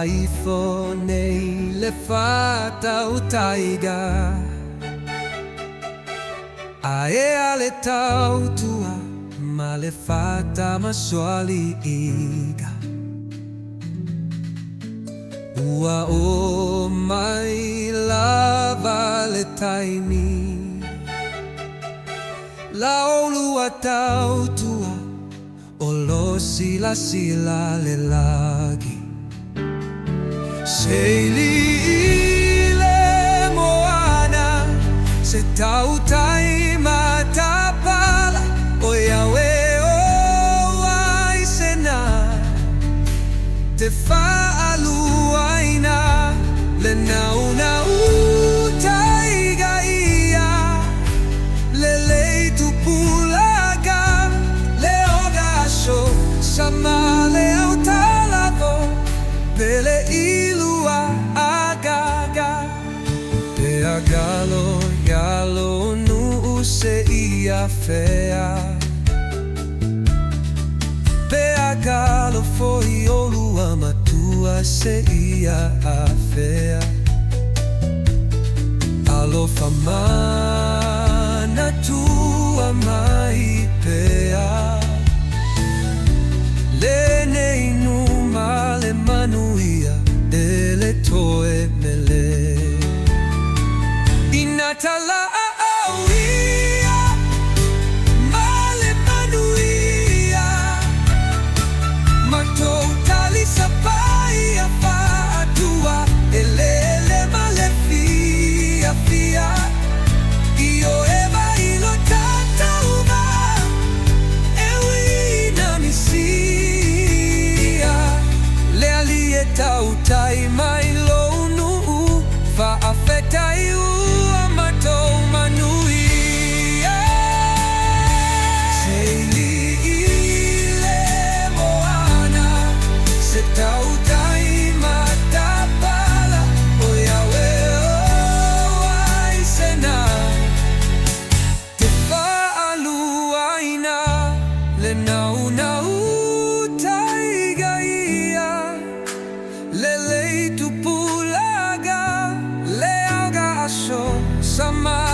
Haifo nei le fa Tautai Ae ale tautua ma le fa Tama iga Ua o mai lava le taimi La olua tautua o lo sila le lagi Seili le moana se tautai matapala o yawe o aisena te faaluaina le nauna utaiga ia le leitu pulaga le ogasho sama le autalavo pele ilua agaga pe galo nu se ia fea pe galo foi o lua matua se ia fea alo famana tua mai pea le nei nu male manuia dele toe mele inatala auia male manuia mato tali sapaia fatua elele male fia io eva ilo tata uma ewina misia le alie tautai mai lonu fa afetai mato manuia Seili le moana se tautai matapala o yawe o aisena te faaluaina le nauna utaiga ia le leitu pulaga le aga asho sama